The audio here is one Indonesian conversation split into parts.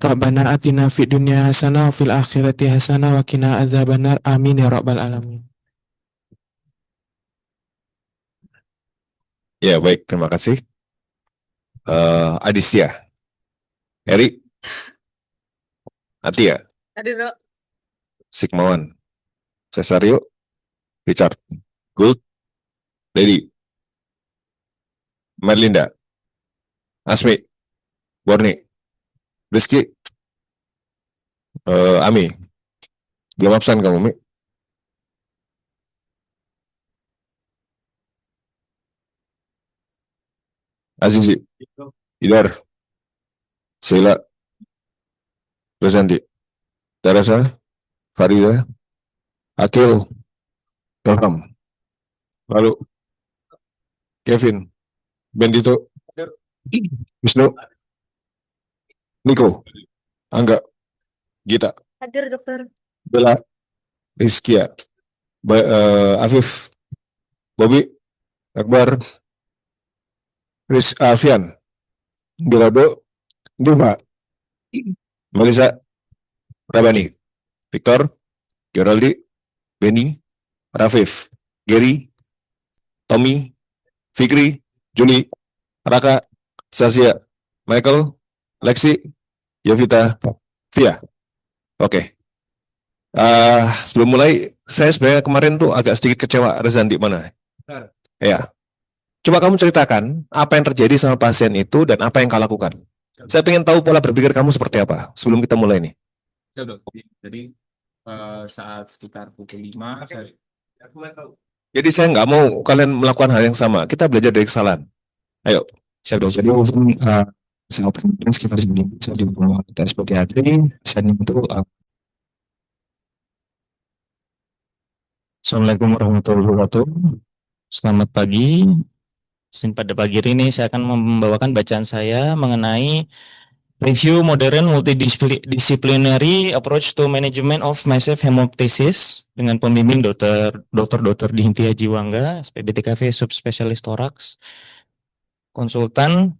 Rabbana atina fid dunya hasanah wa fil akhirati hasanah wa qina adzabannar. Amin ya rabbal alamin. Ya, baik, terima kasih. Aditya, Eri, Atia, Hadir, Dok. Sigmawan, Cesario, Richard, Gould, Dedi, Merlinda, Asmi, Borni, Rizky, Ami. Belum absen kamu, Mi? Azizi, Idar, Sheila, Rosanti, Teresa, Farida, Akil, Ilham, lalu Kevin, Bendito, Wisnu, Niko, Angga, Gita, Hadir, Dokter. Bella, Rizkia, Afif, Bobby, Akbar, Alfian, Gerardo, Diva, Melissa, Rabani, Victor, Geraldi, Benny, Rafif, Gary, Tommy, Fikri, Juni, Raka, Sasya, Michael, Lexi, Yovita, Via. Oke. Sebelum mulai, saya sebenarnya kemarin tuh agak sedikit kecewa. Rezanti mana? Ya. Coba kamu ceritakan apa yang terjadi sama pasien itu dan apa yang kau lakukan. Saya ingin tahu pola berpikir kamu seperti apa sebelum kita mulai nih. Ya, Dok. Jadi saat sekitar pukul 5 saya Jadi saya nggak mau kalian melakukan hal yang sama. Kita belajar dari kesalahan. Ayo. Siap dok. Jadi sangat penting sekitar jam 5 saya dihubungi tes psikiatri. Pasien itu Assalamualaikum warahmatullahi wabarakatuh. Selamat pagi. Pada pagi ini saya akan membawakan bacaan saya mengenai review modern multidisciplinary approach to management of massive hemoptysis dengan pembimbing Dr. Dinti Hajiwangga, SPBTKV subspesialis toraks, konsultan.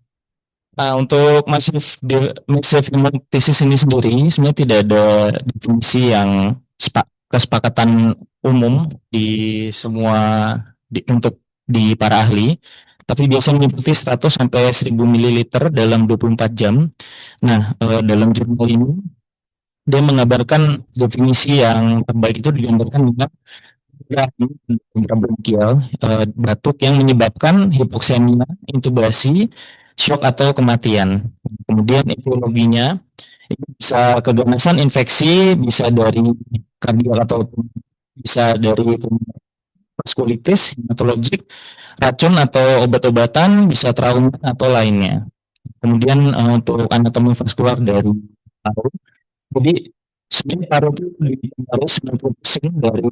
Untuk massive hemoptysis ini sendiri sebenarnya tidak ada definisi yang kesepakatan umum di semua untuk di para ahli, tapi biasanya meliputi 100 sampai 1000 ml dalam 24 jam. Nah, dalam jurnal ini dia mengabarkan definisi yang terbaik itu digambarkan dengan bronkial, batuk yang menyebabkan hipoksemia, intubasi, shock atau kematian. Kemudian etiologinya bisa keganasan infeksi, bisa dari kardiak atau bisa dari vaskulitis, hematologik, racun atau obat-obatan, bisa trauma atau lainnya. Kemudian untuk anatomi vaskular dari paru, jadi sebenarnya paru itu harus 90% dari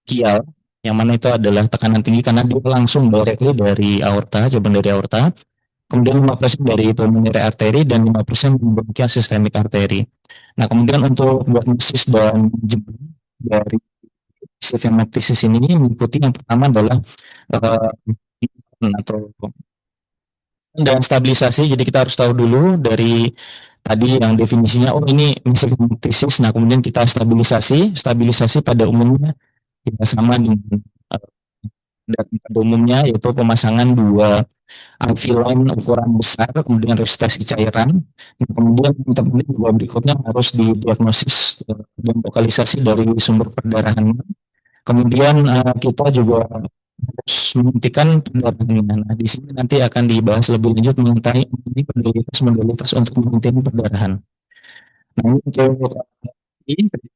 kial, yang mana itu adalah tekanan tinggi karena dia langsung directly dari aorta, cabang dari aorta. Kemudian 5% dari pulmonary artery dan 5% bronchial systemic artery. Nah, kemudian untuk diagnosis dan dari hemoptysis ini meliputi yang pertama adalah atau dan stabilisasi. Jadi kita harus tahu dulu dari tadi yang definisinya, oh ini hemoptysis. Nah, kemudian kita stabilisasi pada umumnya tidak sama dengan pada umumnya, yaitu pemasangan dua alveoli ukuran besar, kemudian resistasi cairan. Dan kemudian juga berikutnya harus didiagnosis dan lokalisasi dari sumber perdarahannya. Kemudian kita juga harus menghentikan perdarahannya. Nah, di sini nanti akan dibahas lebih lanjut mengenai modalitas untuk menghentikan perdarahan. Nah, ini untuk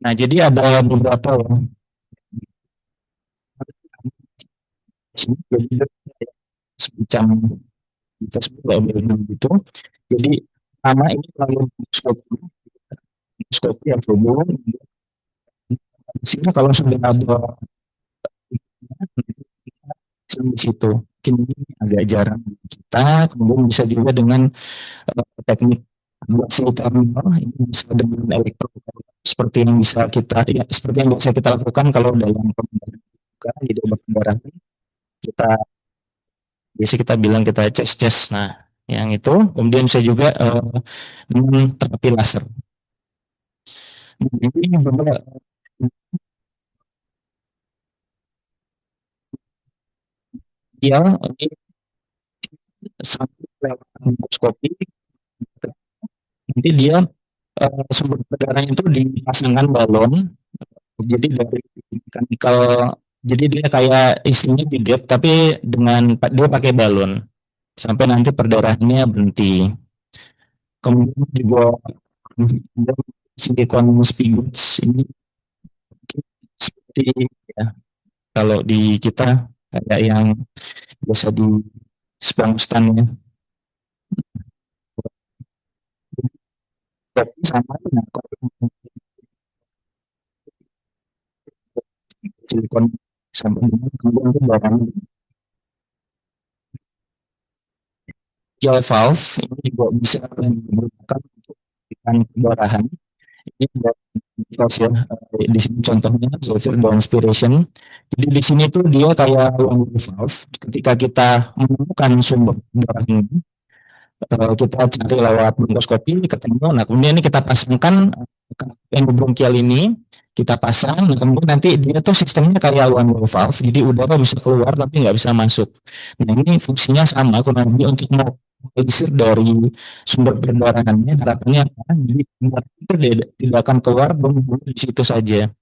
jadi ada beberapa semacam Facebook gitu. Jadi pertama ini melalui endoskopi yang umum. Di sini kalau sudah ada di situ, mungkin ini agak jarang kita. Kemudian bisa juga dengan teknik ablasi terminal, ini bisa dengan elektro seperti yang bisa kita lakukan kalau dalam pemeriksaan di obat perdarahan kita biasa kita bilang kita ces. Nah, yang itu. Kemudian saya juga dengan terapi laser. Ini juga ya ini satu lewat endoskopi, nanti dia sumber darahnya itu dipasangkan balon. Jadi dari mechanical, jadi dia kayak isinya gede tapi dengan dia pakai balon sampai nanti perdarahannya berhenti. Kemudian juga silikon spigots ini seperti ya, kalau di kita kayak yang biasa di stan ya. Tapi sama dengan silikon sampai dengan kemudian itu barang gel valve ini juga bisa digunakan untuk memberikan perdarahan. Ini ya, di sini contohnya Xavier Downspiration. Jadi di sini tuh dia kayak one valve. Ketika kita menemukan sumber darah ini, kita cari lewat bronkoskopi ketemu. Nah kemudian ini kita pasangkan endobronkial ini, kita pasang. Nah kemudian nanti dia tuh sistemnya kayak one way valve, jadi udara bisa keluar tapi nggak bisa masuk. Nah ini fungsinya sama kurang lebih untuk memobilisir dari sumber perdarahannya. Harapannya apa? Jadi darah itu tidak akan keluar dan di situ saja.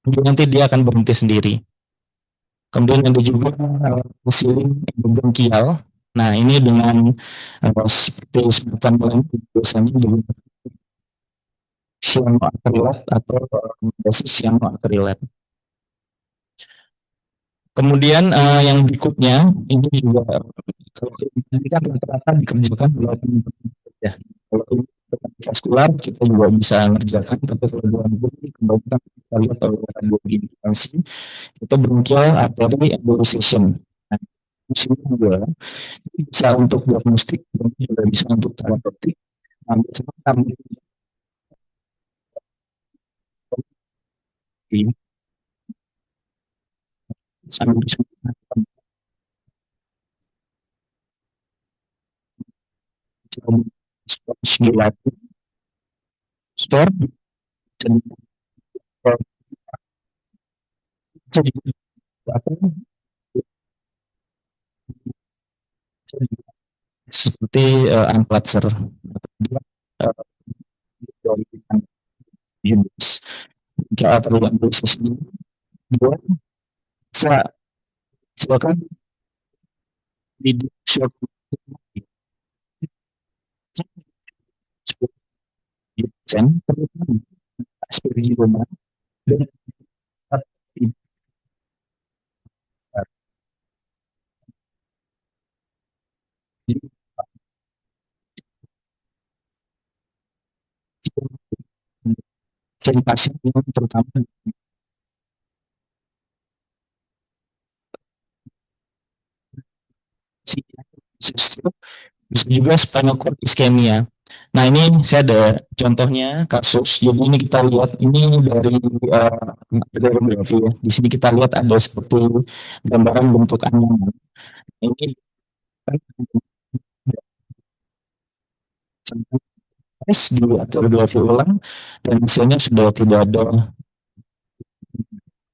Jadi nanti dia akan berhenti sendiri. Kemudian ada juga sealing endobronkial. Nah, ini dengan seperti semacam yang biasanya digunakan cyanoacrylate atau basis cyanoacrylate. Kemudian yang berikutnya ini juga kalau ini kan rata-rata dikerjakan oleh ya. Kalau ini vaskular kita juga bisa ngerjakan, tapi kalau dalam negeri kebanyakan kita lihat oleh radiologi indikasi itu bronchial artery embolization. Nah, di sini juga bisa untuk diagnostik dan juga bisa untuk terapeutik. Nah, biasanya kami di sambil disebutkan dilatih store jadi jadi apa seperti unplatzer dia dari units jika perlu dosis ini dia bisa silakan di short persen terutama aspergilloma dan ciri pasien yang terutama si stroke bisa juga spinal cord ischemia. Nah ini saya ada contohnya kasus. Jadi ini kita lihat ini dari radiografi ya. Di sini kita lihat ada seperti gambaran bentuk anyaman. Ini kan tes di radiografi ulang dan hasilnya sudah tidak ada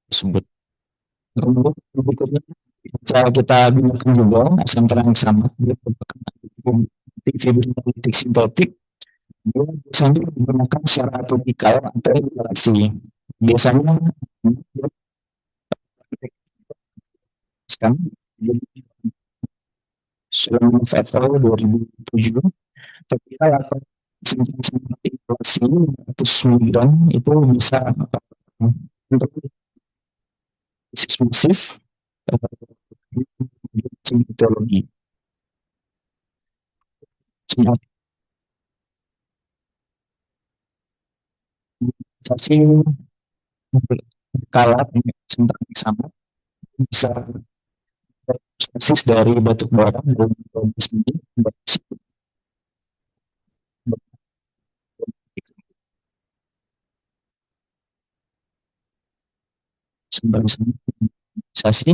tersebut. Kemudian berikutnya cara kita gunakan juga asam terang sama dia merupakan fibrinolytik sintetik. Dia biasanya digunakan secara topikal atau inhalasi. Biasanya dia kan selama Februari 2007 topikal atau inhalasi 500 mg itu bisa untuk eksklusif simbitologi. Imunisasi kalah tentang sama bisa persis dari batuk bara dan ini imunisasi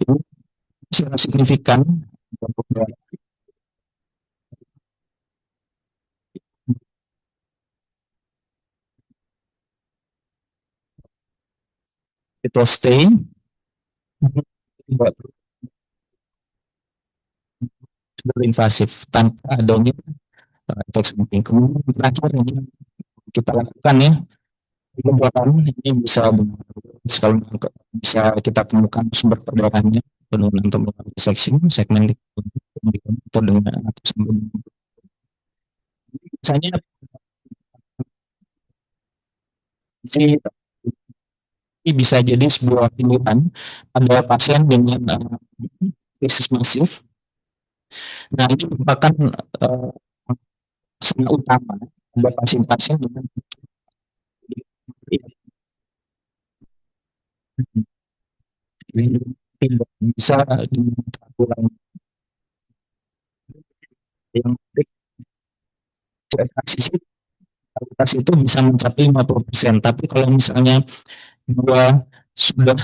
ini sangat signifikan batuk bara It will stay. Tidak berinvasif tanpa adanya efek samping. Kemudian terakhir ini kita lakukan ya, pembuatan ini bisa kalau bisa kita temukan sumber perdarahannya, penurunan tempat section segmen atau dengan misalnya ini bisa jadi sebuah pilihan pada pasien dengan krisis masif. Nah, itu merupakan sangat utama pada pasien-pasien dengan tidak bisa dikurang yang kualitas itu bisa mencapai 50%. Tapi kalau misalnya dua sudah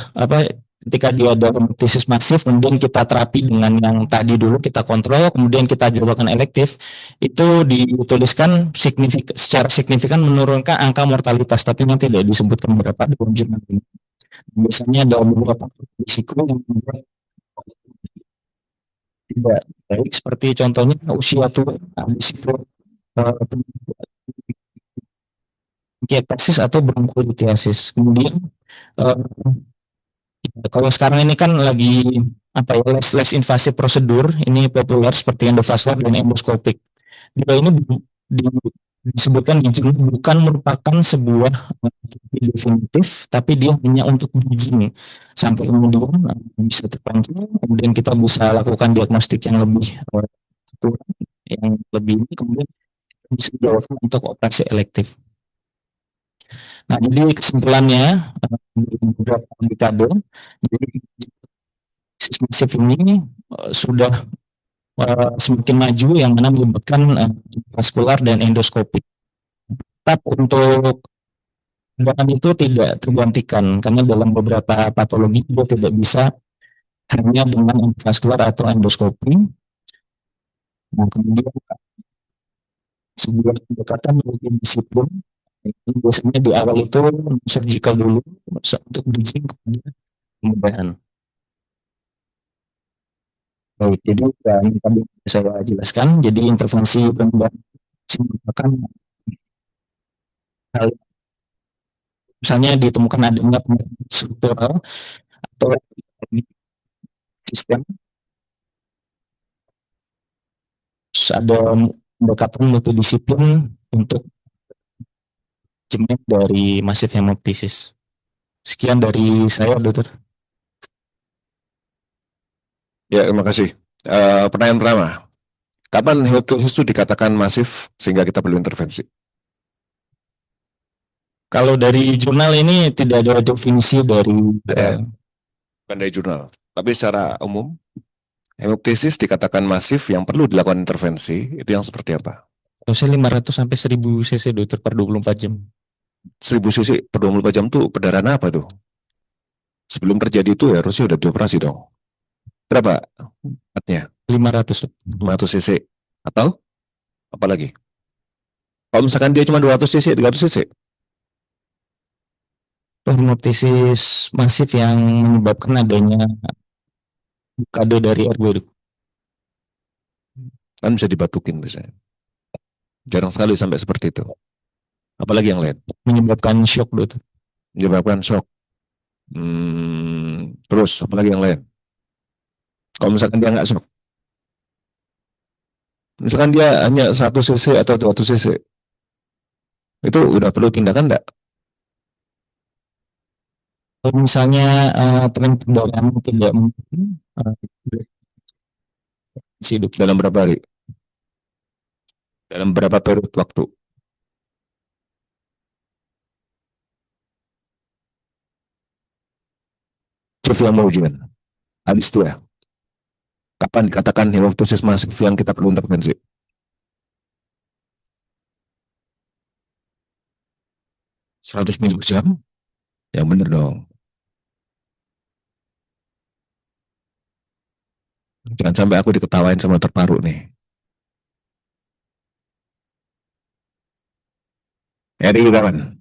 ketika dia ada hemoptisis masif, kemudian kita terapi dengan yang tadi dulu kita kontrol, kemudian kita jadwalkan elektif, itu dituliskan secara signifikan menurunkan angka mortalitas, tapi yang tidak disebutkan berapa dalam jurnal ini. Biasanya ada beberapa risiko yang membuat tidak baik, seperti contohnya usia tua, risiko bronkiektasis atau bronkolitiasis. Kemudian kalau sekarang ini kan lagi less invasive prosedur ini populer seperti endovaskular dan endoskopik. Dua ini disebutkan di jurnal bukan merupakan sebuah definitif, tapi dia hanya untuk bridging sampai kemudian bisa terbantu, kemudian kita bisa lakukan diagnostik yang lebih ini, kemudian bisa dilakukan untuk operasi elektif. Nah, jadi kesimpulannya beberapa dekade, jadi masif ini sudah semakin maju yang mana melibatkan vaskular dan endoskopik. Tetap untuk tindakan itu tidak tergantikan karena dalam beberapa patologi itu tidak bisa hanya dengan vaskular atau endoskopi. Nah, kemudian sebuah pendekatan multidisiplin biasanya di awal itu surgical dulu untuk bridging kemudian kemudahan. Baik, jadi yang tadi saya jelaskan, jadi intervensi pemudahan merupakan hal misalnya ditemukan adanya penyakit struktural atau sistem, terus ada pendekatan multidisiplin untuk jemaah dari masif hemoptisis. Sekian dari saya, dokter. Ya, terima kasih. Pertanyaan pertama, kapan hemoptisis itu dikatakan masif sehingga kita perlu intervensi? Kalau dari jurnal ini tidak ada definisi dari bukan dari jurnal, tapi secara umum hemoptisis dikatakan masif yang perlu dilakukan intervensi itu yang seperti apa? dosisnya 500 sampai 1000 cc dokter per 24 jam. 1000 cc per 24 jam tuh perdarahan apa tuh? Sebelum terjadi itu ya harusnya udah dioperasi dong. Berapa empatnya? 500. 500 cc atau apa lagi? Kalau misalkan dia cuma 200 cc, 300 cc, Hemoptisis masif yang menyebabkan adanya blokade dari ergo. kan bisa dibatukin biasanya. Jarang sekali sampai seperti itu. Apalagi yang lain? Menyebabkan shock, dokter. Menyebabkan shock. Terus apalagi yang lain? Kalau misalkan dia nggak shock, misalkan dia hanya 100 cc atau 200 cc, itu udah perlu tindakan nggak? Kalau misalnya tren perdarahan tidak mungkin Hidup dalam berapa hari? Dalam berapa periode waktu? Sofia Maujuan, Alis itu ya. Kapan dikatakan hemoptisis masif yang kita perlu intervensi? 100 mili per jam? Yang benar dong. Jangan sampai aku diketawain sama terparu nih. Eri kawan.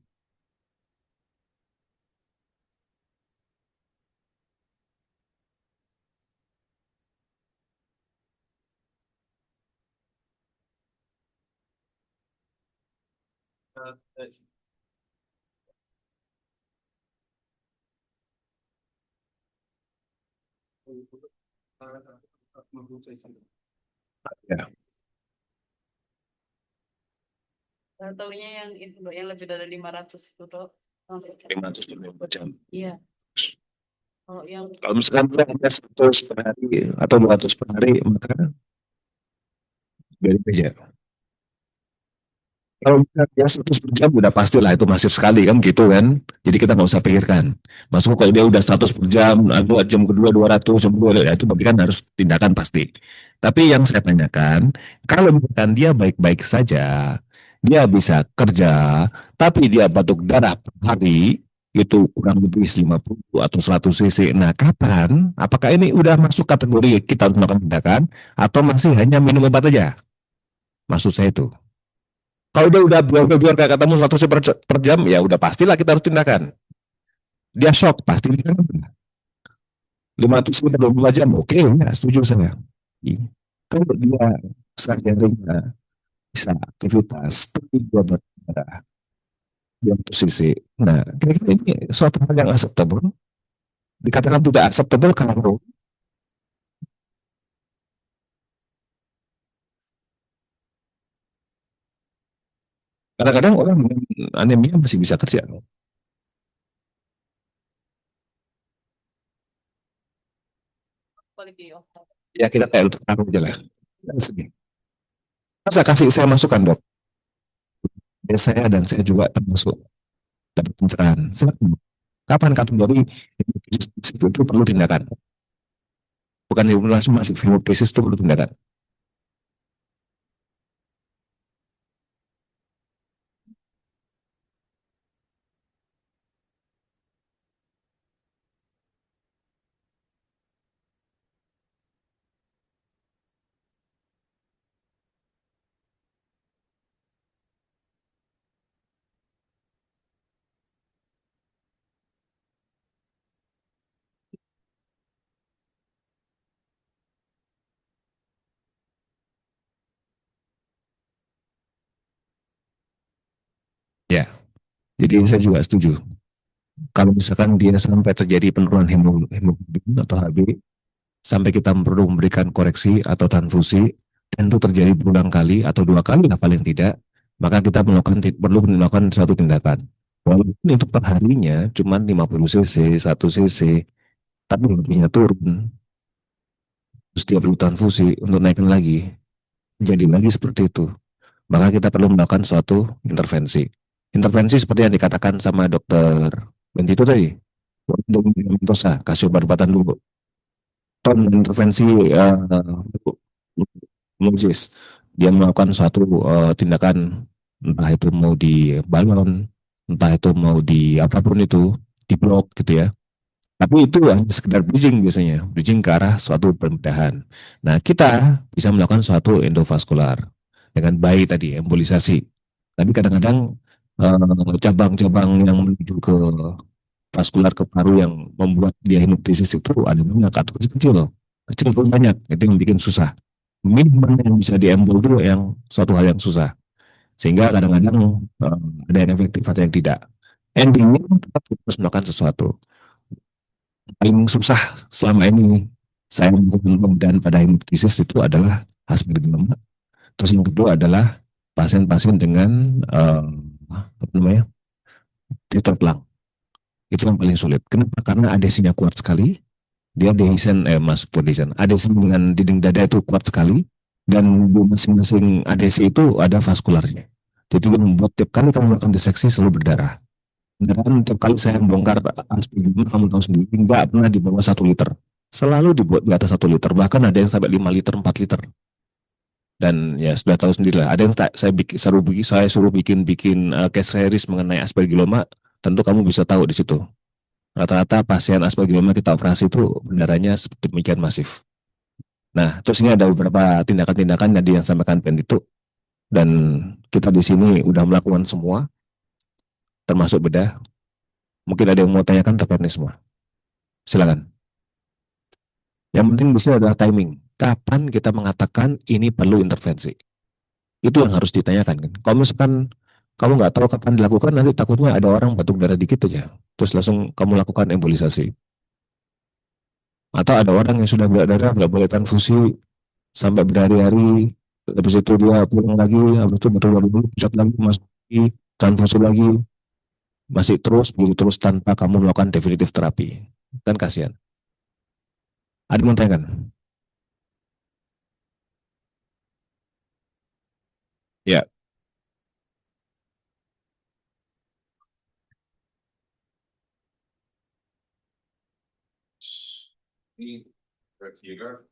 Ya, Taunya yang itu Dok, yang lebih dari 500 itu Dok. 524 jam. Iya. Kalau yang Kalau misalkan dia hanya 100 per hari atau 200 per hari, maka dari meja. Kalau misalkan dia 100 per jam, udah pastilah itu masif sekali kan gitu kan. Jadi kita nggak usah pikirkan. Masuk kalau dia udah 100 per jam, atau jam kedua 200, jam kedua, ya itu berarti kan harus tindakan pasti. Tapi yang saya tanyakan, kalau misalkan dia baik-baik saja, dia bisa kerja, tapi dia batuk darah per hari, itu kurang lebih 50 atau 100 cc. Nah, kapan? Apakah ini udah masuk kategori kita harus melakukan tindakan, atau masih hanya minum obat aja? Maksud saya itu. Kalau dia udah biar kayak katamu 100 per jam, ya udah pastilah kita harus tindakan. Dia shock, pasti kita 500 per 24 jam, oke, ya setuju saya. Kalau dia sehari-harinya bisa aktivitas, tapi dia berdarah, dia untuk sisi. Nah, kira-kira ini suatu hal yang acceptable. Dikatakan tidak acceptable kalau kadang-kadang orang dengan anemia masih bisa kerja. quality of Ya kita kayak untuk taruh aja lah. Jangan sedih. Masa kasih saya masukan dok? Ya, saya dan saya juga termasuk dapat pencerahan. Silakan. Kapan kategori itu perlu tindakan? Bukan langsung masih hemoptysis itu perlu tindakan. Ya, jadi saya juga setuju. Kalau misalkan dia sampai terjadi penurunan hemoglobin atau HB, sampai kita perlu memberikan koreksi atau transfusi, dan itu terjadi berulang kali atau 2 kali lah paling tidak, maka kita perlu melakukan suatu tindakan. Walaupun itu per harinya cuma 50 cc, 1 cc, tapi lebihnya turun, terus dia perlu transfusi untuk naikkan lagi, jadi lagi seperti itu. Maka kita perlu melakukan suatu intervensi. Intervensi seperti yang dikatakan sama dokter Bentito tadi, medikamentosa, kasih obat-obatan dulu. Ton intervensi logis, dia melakukan suatu tindakan, entah itu mau di balon, entah itu mau di apapun itu, di blok gitu ya. Tapi itu hanya sekedar bridging biasanya, bridging ke arah suatu pembedahan. Nah, kita bisa melakukan suatu endovaskular dengan baik tadi, embolisasi. Tapi kadang-kadang cabang-cabang yang menuju ke vaskular ke paru yang membuat dia hemoptysis itu ada banyak atau kecil, kecil pun banyak, itu yang bikin susah. Minimal yang bisa diembol itu yang suatu hal yang susah, sehingga kadang-kadang ada yang efektif atau yang tidak. Endingnya tetap harus melakukan sesuatu. Paling susah selama ini saya melakukan pembedahan pada hemoptysis itu adalah aspergilloma. Terus yang kedua adalah pasien-pasien dengan apa namanya, triple lung. Itu yang paling sulit. Kenapa? Karena adesinya kuat sekali. Dia adhesion, adesi dengan dinding dada itu kuat sekali. Dan di masing-masing adesi itu ada vaskularnya. Jadi itu membuat tiap kali kamu melakukan diseksi selalu berdarah. Dan tiap kali saya membongkar aspergilloma, kamu tahu sendiri, nggak pernah di bawah 1 liter. Selalu dibuat di atas 1 liter. Bahkan ada yang sampai 5 liter, 4 liter. Dan ya sudah tahu sendiri lah. Ada yang saya suruh bikin case series mengenai aspergilloma. Tentu kamu bisa tahu di situ. Rata-rata pasien aspergilloma kita operasi itu darahnya seperti demikian masif. Nah, terus ini ada beberapa tindakan-tindakan yang disampaikan Bentito, dan kita di sini udah melakukan semua, termasuk bedah. Mungkin ada yang mau tanyakan terkait ini semua. Silakan. Yang penting bisa adalah timing. Kapan kita mengatakan ini perlu intervensi? Itu yang harus ditanyakan kan. Kalau misalkan kamu nggak tahu kapan dilakukan, nanti takutnya ada orang batuk darah dikit aja, terus langsung kamu lakukan embolisasi. Atau ada orang yang sudah berdarah nggak boleh transfusi sampai berhari-hari, habis itu dia pulang lagi, habis itu baru lagi pusat lagi, masuk lagi, transfusi lagi, masih terus begitu terus tanpa kamu melakukan definitif terapi, kan kasihan. Ada yang mau tanyakan? Ya, Ini kira-kira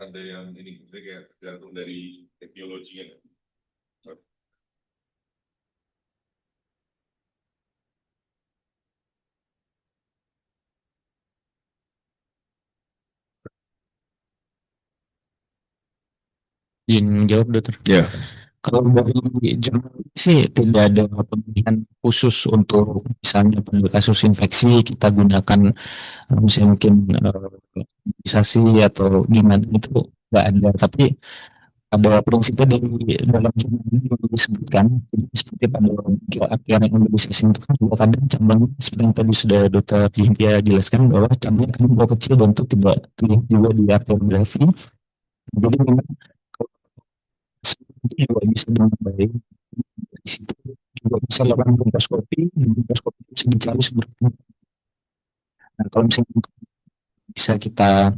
ada yang ini kayak tergantung dari teknologinya. Izin menjawab, Dokter. ya, Kalau dari jurnal sih tidak ada pemilihan khusus untuk misalnya pada kasus infeksi kita gunakan misalnya mungkin imunisasi atau gimana itu nggak ada. Tapi ada prinsipnya dari dalam jurnal ini yang disebutkan jadi seperti pada akhirnya imunisasi itu kan juga kadang cabang seperti yang tadi sudah Dokter Limpia jelaskan bahwa cabang kan juga kecil dan itu tidak terlihat juga di arteriografi. Jadi memang itu juga bisa dengan baik di situ juga bisa lakukan bronkoskopi bisa dicari seperti itu. Nah, kalau misalnya bisa kita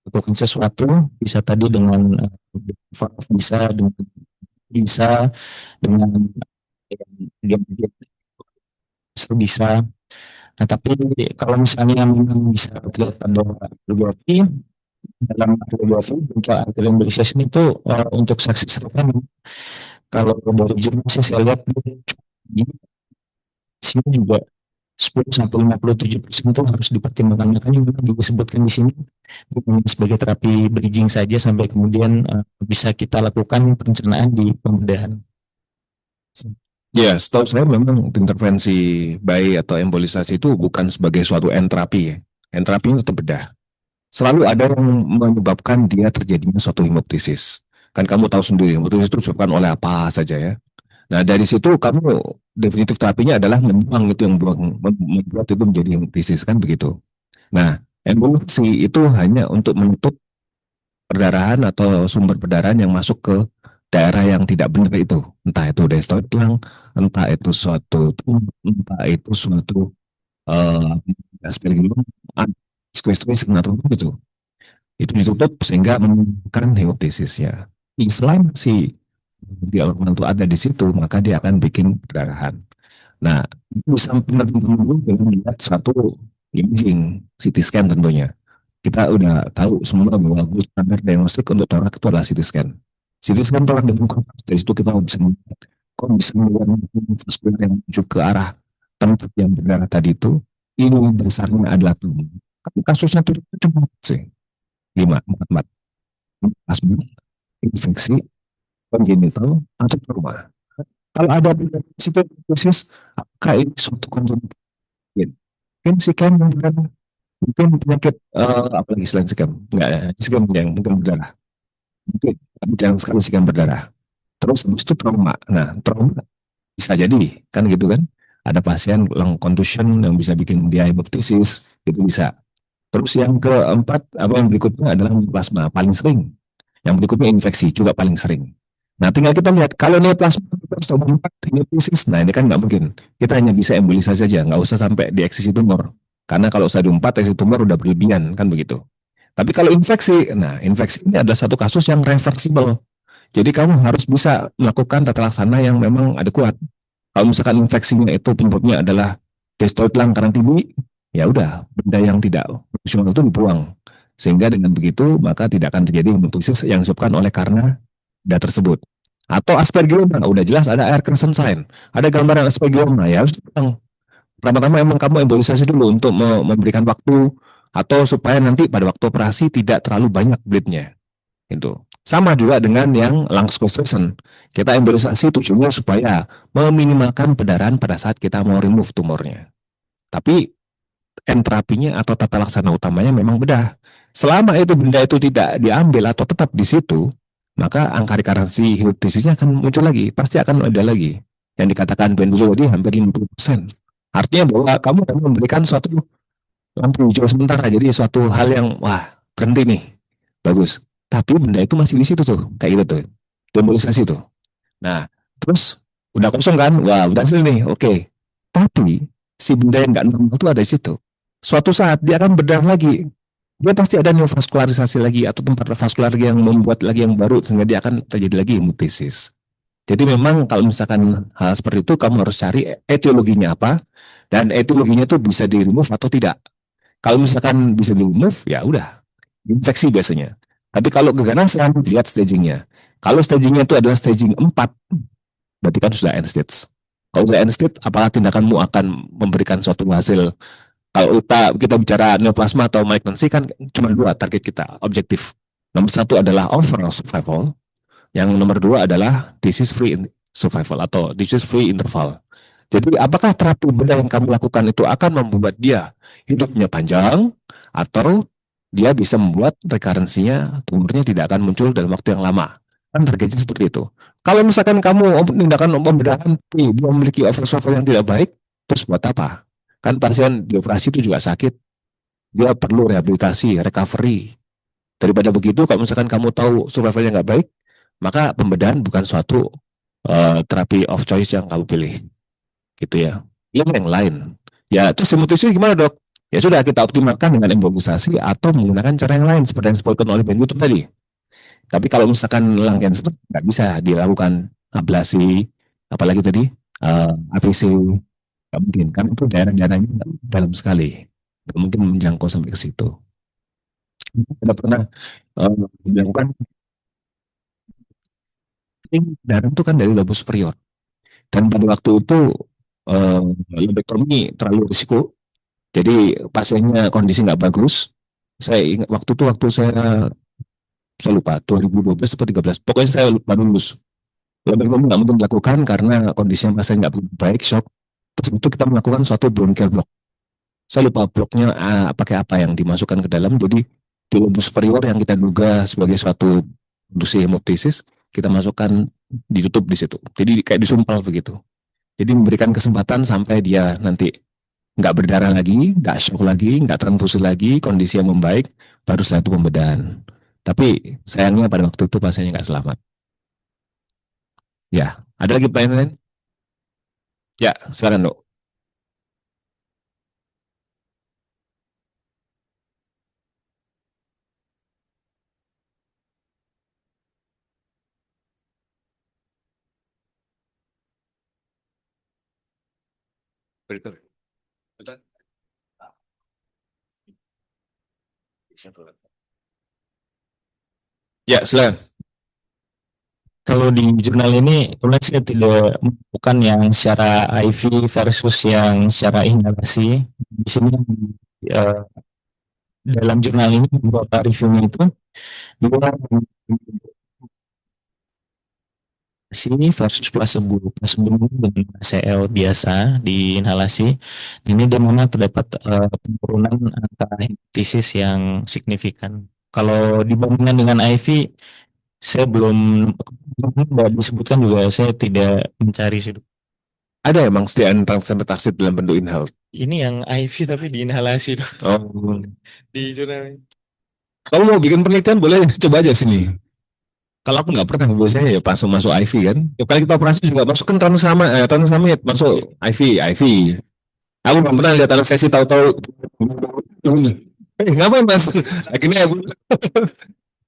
lakukan sesuatu bisa tadi dengan valve, bisa dengan bagian bisa. Nah, tapi kalau misalnya memang bisa terlihat pada radiologi dalam radiologi untuk arterial itu untuk sukses rate kalau dari jurnal saya lihat di sini juga 10-57% itu harus dipertimbangkan. Makanya memang disebutkan di sini bukan sebagai terapi bridging saja sampai kemudian bisa kita lakukan perencanaan di pembedahan. ya, setahu saya memang intervensi bayi atau embolisasi itu bukan sebagai suatu enterapi ya. Enterapinya tetap bedah. Selalu ada yang menyebabkan dia terjadinya suatu hemoptisis. Kan kamu tahu sendiri, hemoptisis itu disebabkan oleh apa saja ya. Nah, dari situ kamu definitif terapinya adalah membuang itu yang membuat itu menjadi hemoptisis kan begitu. Nah, embolisi itu hanya untuk menutup perdarahan atau sumber perdarahan yang masuk ke daerah yang tidak benar itu. Entah itu destoid lung, entah itu suatu entah itu suatu aspergillum, squeeze gitu. Itu ditutup sehingga menimbulkan hemoptisisnya. Selama si dia itu ada di situ, maka dia akan bikin perdarahan. Nah, bisa menunggu dengan melihat suatu imaging CT scan tentunya. Kita udah tahu semua bahwa gold standar diagnostik untuk torak itu adalah CT scan. CT scan torak dengan kompas, dari situ kita bisa melihat kok bisa melihat vaskular yang menuju ke arah tempat yang berdarah tadi itu, ini besarnya adalah tumor. Kasusnya itu cuma sih 5, 4, asma, infeksi, kongenital, atau trauma. Kalau ada psikosis, apakah ini suatu kongenital? Mungkin sikam yang berdarah, mungkin penyakit apalagi selain sikam, enggak ya, sikam yang mungkin berdarah, mungkin tapi jarang sekali sikam berdarah. Terus habis itu trauma. Nah, trauma bisa jadi kan gitu kan? Ada pasien lung contusion yang bisa bikin dia hemoptisis, itu bisa. Terus yang keempat, apa yang berikutnya adalah plasma, paling sering. Yang berikutnya infeksi, juga paling sering. Nah, tinggal kita lihat, kalau neoplasma atau hemoptisis, nah ini kan nggak mungkin. Kita hanya bisa embolisasi saja, nggak usah sampai di eksisi tumor. Karena kalau stadium 4, eksisi tumor udah berlebihan, kan begitu. Tapi kalau infeksi, nah infeksi ini adalah satu kasus yang reversible. Jadi kamu harus bisa melakukan tata laksana yang memang adekuat. Kalau misalkan infeksinya itu penyebabnya adalah destoid lung karena TB, ya udah benda yang tidak fungsional itu dibuang, sehingga dengan begitu maka tidak akan terjadi hemoptisis yang disebabkan oleh karena benda tersebut. Atau aspergillum, nah, udah jelas ada air crescent sign, ada gambaran aspergillum, nah ya harus dibuang. Pertama-tama emang kamu embolisasi dulu untuk memberikan waktu atau supaya nanti pada waktu operasi tidak terlalu banyak bleednya. Itu sama juga dengan yang lung squeezation. Kita embolisasi tujuannya supaya meminimalkan perdarahan pada saat kita mau remove tumornya. Tapi terapinya atau tata laksana utamanya memang bedah. Selama itu benda itu tidak diambil atau tetap di situ, maka angka recurrency hipotesisnya akan muncul lagi, pasti akan ada lagi. Yang dikatakan Ben dulu tadi hampir 50%. Artinya bahwa kamu akan memberikan suatu lampu hijau sementara, jadi suatu hal yang wah berhenti nih, bagus. Tapi benda itu masih di situ tuh, kayak gitu tuh, demobilisasi tuh. Nah, terus udah kosong kan, wah udah hasil nih, oke. Tapi si benda yang nggak normal itu ada di situ. Suatu saat dia akan berdarah lagi, dia pasti ada neovaskularisasi lagi atau tempat vaskular yang membuat lagi yang baru sehingga dia akan terjadi lagi hemotesis. Jadi memang kalau misalkan hal seperti itu kamu harus cari etiologinya apa dan etiologinya itu bisa di remove atau tidak. Kalau misalkan bisa di remove ya udah infeksi biasanya. Tapi kalau keganasan lihat stagingnya. Kalau stagingnya itu adalah staging 4 berarti kan sudah end stage. Kalau sudah end stage apakah tindakanmu akan memberikan suatu hasil. Kalau kita bicara neoplasma atau malignancy kan cuma dua target kita, objektif. Nomor satu adalah overall survival, yang nomor dua adalah disease free survival atau disease free interval. Jadi apakah terapi benda yang kamu lakukan itu akan membuat dia hidupnya panjang atau dia bisa membuat rekarensinya, tumornya tidak akan muncul dalam waktu yang lama. Kan targetnya seperti itu. Kalau misalkan kamu tindakan pembedahan dia memiliki overall survival yang tidak baik, terus buat apa? Kan pasien dioperasi itu juga sakit, dia perlu rehabilitasi, recovery. Daripada begitu, kalau misalkan kamu tahu survivalnya nggak baik, maka pembedahan bukan suatu terapi of choice yang kamu pilih, gitu ya. Yang lain, ya terus hemotesis gimana dok? Ya sudah kita optimalkan dengan embolisasi atau menggunakan cara yang lain seperti yang disebutkan oleh Ben Gutur tadi. Tapi kalau misalkan lung cancer nggak bisa dilakukan ablasi, apalagi tadi AVC. Nggak mungkin, karena itu daerah-daerahnya dalam sekali. Nggak mungkin menjangkau sampai ke situ. Kita pernah dilakukan darah itu kan dari lobe superior. Dan pada waktu itu lobektomi terlalu risiko. Jadi pasiennya kondisi nggak bagus. Saya ingat waktu saya lupa 2012 atau 2013. Pokoknya saya baru lulus. Lobektomi nggak mungkin dilakukan karena kondisinya pasien nggak begitu baik, shock. Terus itu kita melakukan suatu bronchial block. Saya lupa bloknya pakai apa yang dimasukkan ke dalam. Jadi di lobe superior yang kita duga sebagai suatu induksi hemoptisis, kita masukkan ditutup di situ. Jadi kayak disumpal begitu. Jadi memberikan kesempatan sampai dia nanti nggak berdarah lagi, nggak shock lagi, nggak transfusi lagi, kondisi yang membaik, baru setelah itu pembedahan. Tapi sayangnya pada waktu itu pasiennya nggak selamat. Ya, ada lagi pertanyaan lain? Ya, silakan dok. Betul. Betul. Ya, silakan. Kalau di jurnal ini kemudian saya tidak bukan yang secara IV versus yang secara inhalasi. Di sini eh, dalam jurnal ini beberapa reviewnya itu dua sini versus placebo dengan CL biasa di inhalasi. Ini di mana terdapat penurunan angka hepatitis yang signifikan. Kalau dibandingkan dengan IV, saya belum disebutkan juga saya tidak mencari sih. Ada emang sediaan transaminase dalam bentuk inhale. Ini yang IV tapi di inhalasi dong. Oh. Di jurnal. Kalau mau bikin penelitian boleh coba aja sini. Kalau aku nggak pernah, biasanya ya langsung masuk IV kan. Tiap kali kita operasi juga masukkan tranexamid masuk IV. Aku nggak pernah lihat anestesi tahu-tahu. Ngapain mas? Akhirnya aku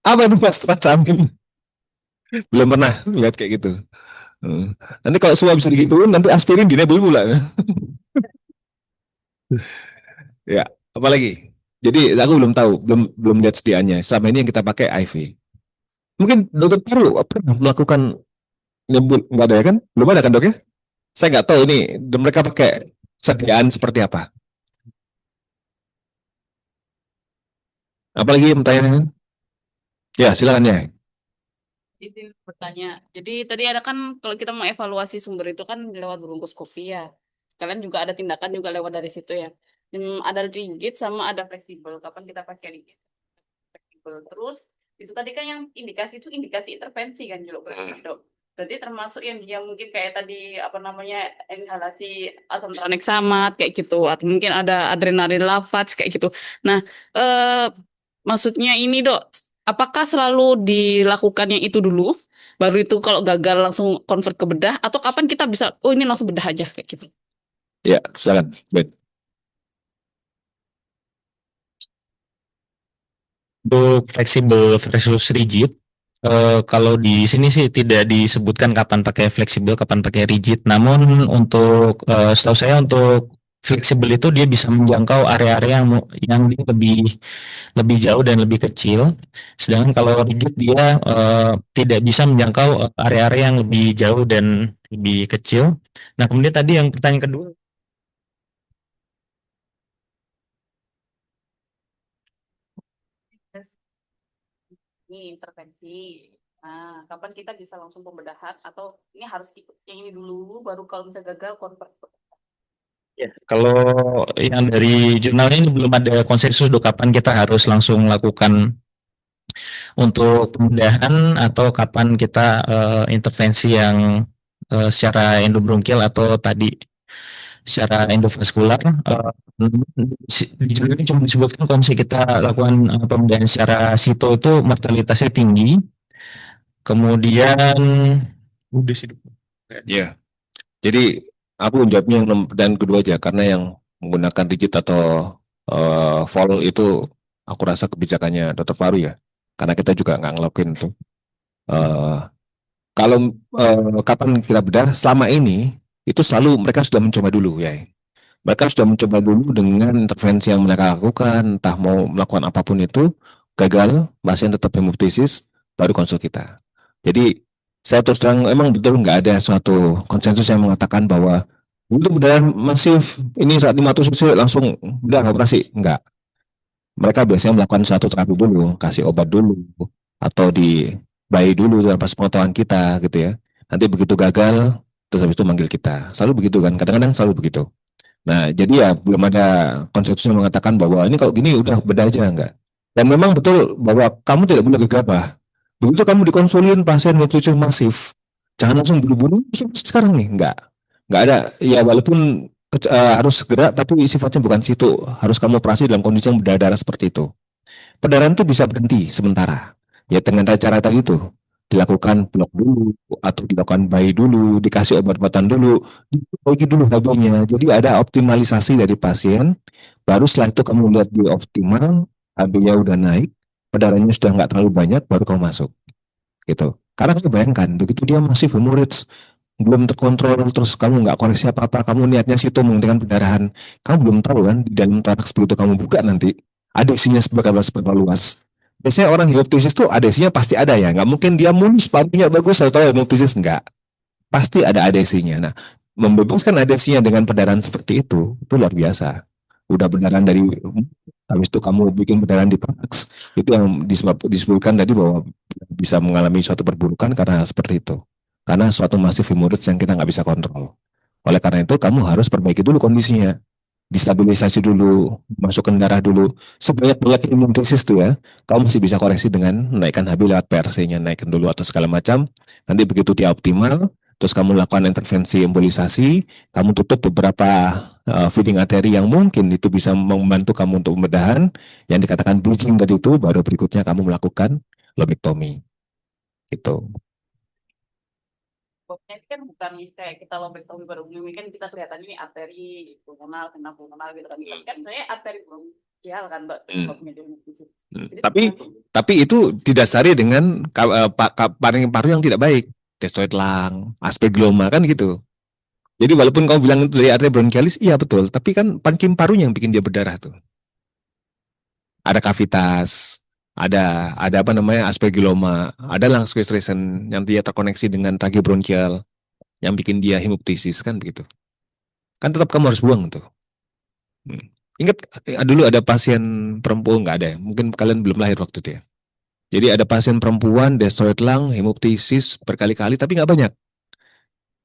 apa itu mas tranexamid? Belum pernah lihat kayak gitu. Nanti kalau suap bisa digituin, nanti aspirin dinebul pula. Ya, apalagi? Jadi aku belum tahu, belum lihat sediaannya. Selama ini yang kita pakai IV. Mungkin dokter Paru pernah melakukan nyebut, nggak ada ya kan? Belum ada kan dok ya? Saya nggak tahu ini mereka pakai sediaan seperti apa. Apalagi yang pertanyaan? Ya silakan ya. Izin bertanya. Jadi tadi ada kan kalau kita mau evaluasi sumber itu kan lewat bronkoskopi ya. Kalian juga ada tindakan juga lewat dari situ ya. Ada rigid sama ada fleksibel. Kapan kita pakai rigid? Fleksibel. Terus Itu tadi kan yang indikasi itu indikasi intervensi kan Jul, berarti Dok. Berarti termasuk yang dia mungkin kayak tadi apa namanya inhalasi asam tranexamat kayak gitu, atau mungkin ada adrenalin lavage kayak gitu. Nah, maksudnya ini Dok, apakah selalu dilakukan yang itu dulu, baru itu kalau gagal langsung convert ke bedah, atau kapan kita bisa, oh ini langsung bedah aja kayak gitu? Ya, silakan, Ben. Untuk fleksibel versus rigid, kalau di sini sih tidak disebutkan kapan pakai fleksibel, kapan pakai rigid. Namun untuk setahu saya untuk fleksibel itu dia bisa menjangkau area-area yang dia lebih jauh dan lebih kecil. Sedangkan kalau rigid dia tidak bisa menjangkau area-area yang lebih jauh dan lebih kecil. Nah, kemudian tadi yang pertanyaan kedua, Ini intervensi. Nah, kapan kita bisa langsung pembedahan atau ini harus ikut yang ini dulu baru kalau bisa gagal convert. ya, kalau yang dari jurnalnya ini belum ada konsensus dok kapan kita harus langsung lakukan untuk pembedahan atau kapan kita intervensi yang secara endobronkial atau tadi secara endovaskular. Di jurnal ini cuma disebutkan kalau misalnya kita lakukan pembedahan secara sito itu mortalitasnya tinggi. Kemudian udah sih Dok. Ya, jadi aku jawabnya yang dan kedua aja karena yang menggunakan rigid atau fall itu aku rasa kebijakannya Dokter Paru ya. Karena kita juga nggak ngelakuin itu. Eh, kalau kapan kita bedah selama ini itu selalu mereka sudah mencoba dulu ya. Mereka sudah mencoba dulu dengan intervensi yang mereka lakukan, entah mau melakukan apapun itu, gagal, pasien tetap hemoptisis, baru konsul kita. Jadi saya terus terang emang betul nggak ada suatu konsensus yang mengatakan bahwa itu benar masif, ini saat 500 cc langsung udah operasi, enggak. Mereka biasanya melakukan suatu terapi dulu, kasih obat dulu, atau di bayi dulu tanpa sepengetahuan kita gitu ya. Nanti begitu gagal, terus habis itu manggil kita. Selalu begitu kan, kadang-kadang selalu begitu. Nah, jadi ya belum ada konsensus yang mengatakan bahwa ini kalau gini udah beda aja enggak. Dan memang betul bahwa kamu tidak boleh gegabah. Begitu kamu dikonsulin pasien nutrisi masif, jangan langsung buru-buru sekarang nih, enggak. Enggak ada. Ya walaupun harus segera, tapi sifatnya bukan situ. Harus kamu operasi dalam kondisi yang berdarah seperti itu. Perdarahan itu bisa berhenti sementara. Ya dengan cara tadi itu dilakukan blok dulu atau dilakukan bayi dulu, dikasih obat-obatan dulu, diperbaiki dulu HB-nya. Jadi ada optimalisasi dari pasien. Baru setelah itu kamu lihat dia optimal, HB-nya udah naik, perdarahannya sudah nggak terlalu banyak, baru kamu masuk. Gitu. Karena kamu bayangkan, begitu dia masih hemorrhage, belum terkontrol, terus kamu nggak koreksi apa-apa, kamu niatnya situ menghentikan perdarahan, kamu belum tahu kan di dalam toraks begitu kamu buka nanti ada isinya seberapa luas. Biasanya orang hemoptisis tuh adesinya pasti ada ya, nggak mungkin dia mulus parunya bagus atau hemoptisis enggak, pasti ada adesinya. Nah, membebaskan adesinya dengan perdarahan seperti itu luar biasa. Udah perdarahan dari habis itu kamu bikin perdarahan di toraks, itu yang disebutkan tadi bahwa bisa mengalami suatu perburukan karena seperti itu. Karena suatu masif hemorrhage yang kita nggak bisa kontrol. Oleh karena itu kamu harus perbaiki dulu kondisinya, distabilisasi dulu, masukkan darah dulu. Sebanyak-banyak hemoptisis tuh ya, kamu masih bisa koreksi dengan menaikkan HB lewat PRC-nya, naikkan dulu atau segala macam. Nanti begitu dia optimal, terus kamu lakukan intervensi embolisasi, kamu tutup beberapa feeding arteri yang mungkin itu bisa membantu kamu untuk pembedahan, yang dikatakan bleaching tadi itu, baru berikutnya kamu melakukan lobektomi. Gitu. Ini kan bukan kayak kita lobektomi pada umumnya kan kita kelihatan ini arteri pulmonal, kena pulmonal gitu kan. Kan sebenarnya arteri bronkial kan Mbak. Tapi itu didasari dengan paru yang tidak baik, destroyed lung, aspergilloma kan gitu. Jadi walaupun kamu bilang itu dari arteri bronkialis, iya betul, tapi kan pankreas parunya yang bikin dia berdarah tuh. Ada kavitas, ada apa namanya aspergilloma, ada lung sequestration yang dia terkoneksi dengan tracheobronchial yang bikin dia hemoptisis kan begitu. Kan tetap kamu harus buang tuh. Ingat dulu ada pasien perempuan, nggak ada ya? Mungkin kalian belum lahir waktu itu ya. Jadi ada pasien perempuan destroyed lung, hemoptisis berkali-kali tapi nggak banyak.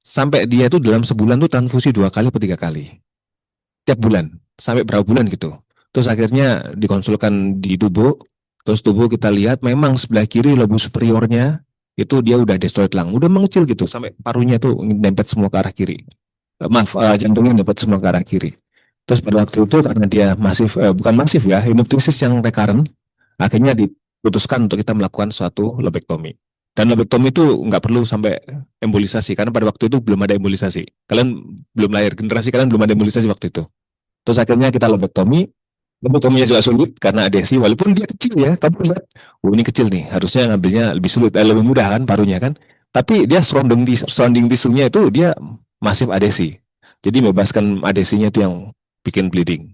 Sampai dia tuh dalam sebulan tuh transfusi 2 kali atau 3 kali. Tiap bulan, sampai berapa bulan gitu. Terus akhirnya dikonsulkan di Tubo, Terus tubuh kita lihat memang sebelah kiri lobu superiornya itu dia udah destroyed lung, udah mengecil gitu sampai parunya tuh nempet semua ke arah kiri. Maaf, jantungnya nempet semua ke arah kiri. Terus pada waktu itu karena dia masif, bukan masif ya, hemoptysis yang recurrent, akhirnya diputuskan untuk kita melakukan suatu lobektomi. Dan lobektomi itu nggak perlu sampai embolisasi karena pada waktu itu belum ada embolisasi. Kalian belum lahir, generasi kalian belum ada embolisasi waktu itu. Terus akhirnya kita lobektomi. Lobektominya juga sulit karena adesi, walaupun dia kecil ya, kamu lihat, oh ini kecil nih, harusnya ngambilnya lebih sulit, lebih mudah kan parunya kan. Tapi dia surrounding tisunya itu dia masif adesi. Jadi membebaskan adesinya itu yang bikin bleeding.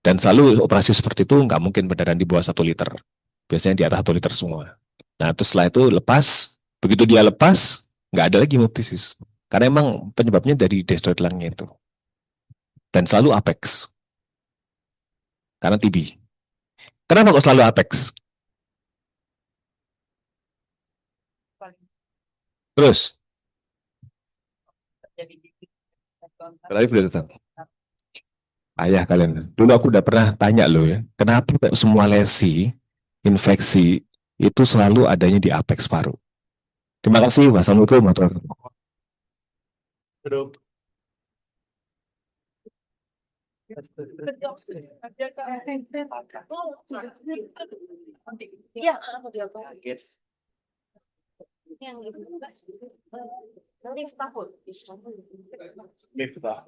Dan selalu operasi seperti itu nggak mungkin beneran di bawah 1 liter. Biasanya di atas 1 liter semua. Nah, terus setelah itu lepas, begitu dia lepas, nggak ada lagi hemoptysis. Karena emang penyebabnya dari destroyed lung-nya itu. Dan selalu apex. Karena TB. Kenapa kok selalu apex? Terus, Jadi tadi udah datang. Ayah kalian. Dulu aku udah pernah tanya loh ya, kenapa kok semua lesi, infeksi, itu selalu adanya di apex paru. Terima kasih. Wassalamualaikum warahmatullahi wabarakatuh. Iya, aku dia yang nanti setahun. Miftah.